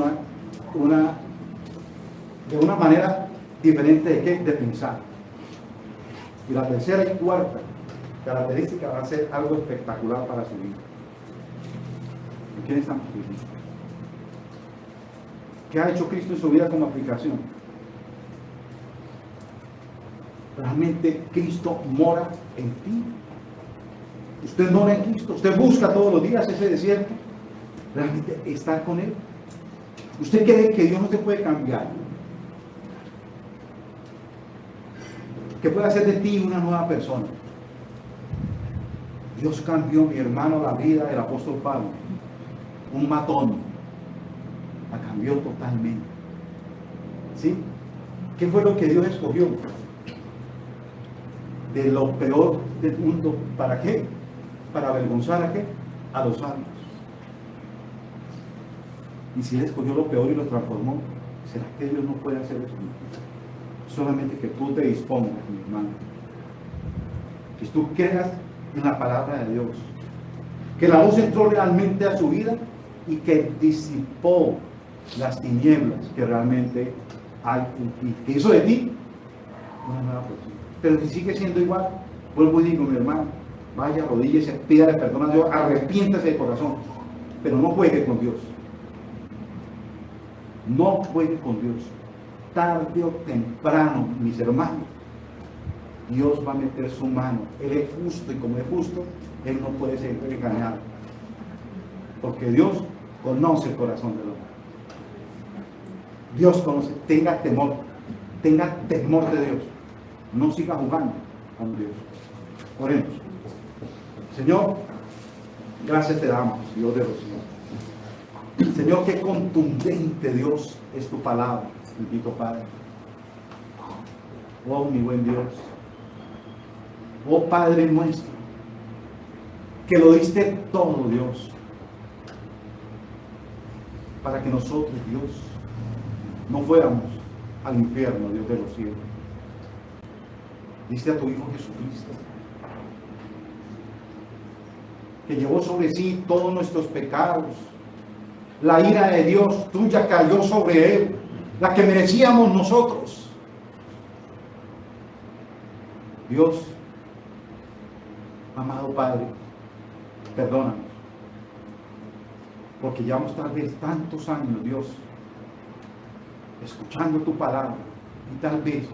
de una manera diferente de pensar. Y la tercera y cuarta característica va a ser algo espectacular para su vida. ¿En quién estamos viviendo? ¿Qué ha hecho Cristo en su vida como aplicación? Realmente Cristo mora en ti. Usted mora en Cristo. Usted busca todos los días ese desierto. Realmente estar con Él. ¿Usted cree que Dios no te puede cambiar? Que puede hacer de ti una nueva persona. Dios cambió, mi hermano, la vida del apóstol Pablo. Un matón. La cambió totalmente. ¿Sí? ¿Qué fue lo que Dios escogió? De lo peor del mundo. ¿Para qué? Para avergonzar a qué? A los sabios. Y si Él escogió lo peor y lo transformó, ¿será que Dios no puede hacer eso? Solamente que tú te dispongas, mi hermano. Que tú creas en la palabra de Dios. Que la luz entró realmente a su vida y que disipó las tinieblas que realmente hay en ti. Que hizo de ti una nueva persona. Pero si sigue siendo igual, vuelvo y digo, mi hermano, vaya, arrodíllese, pídale perdón a Dios, arrepiéntase de corazón, pero no juegue con Dios. No juegue con Dios. Tarde o temprano, mis hermanos, Dios va a meter su mano. Él es justo y como es justo, Él no puede ser engañado. Porque Dios conoce el corazón del hombre. Dios conoce. Tenga temor de Dios. No siga jugando con Dios. Oremos. Señor, gracias te damos, Dios de los cielos. Señor, qué contundente, Dios, es tu palabra, bendito Padre. Oh, mi buen Dios. Oh, Padre nuestro, que lo diste todo, Dios, para que nosotros, Dios, no fuéramos al infierno, Dios de los cielos. Diste a tu Hijo Jesucristo, que llevó sobre sí todos nuestros pecados. La ira de Dios tuya cayó sobre Él, la que merecíamos nosotros. Dios, amado Padre, perdónanos, porque llevamos tal vez tantos años, Dios, escuchando tu palabra, y tal vez,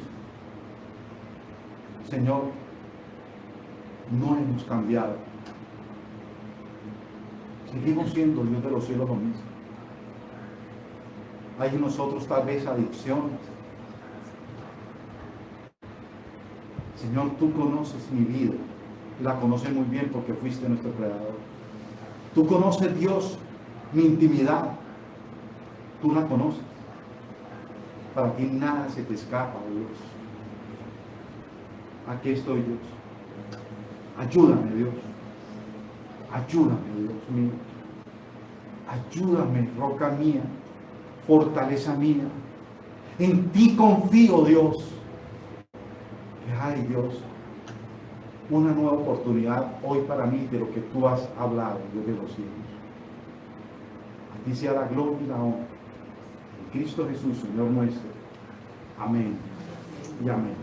Señor, no hemos cambiado. Seguimos siendo, Dios de los cielos, lo mismo. Hay en nosotros tal vez adicciones. Señor, tú conoces mi vida. La conoces muy bien porque fuiste nuestro creador. Tú conoces, Dios, mi intimidad. Tú la conoces. Para ti nada se te escapa, Dios. Aquí estoy, Dios. Ayúdame, Dios. Ayúdame, Dios mío. Ayúdame, roca mía, fortaleza mía. En ti confío, Dios. Ay, Dios, una nueva oportunidad hoy para mí de lo que tú has hablado, Dios de los cielos. A ti sea la gloria y la honra. En Cristo Jesús, Señor nuestro. Amén y amén.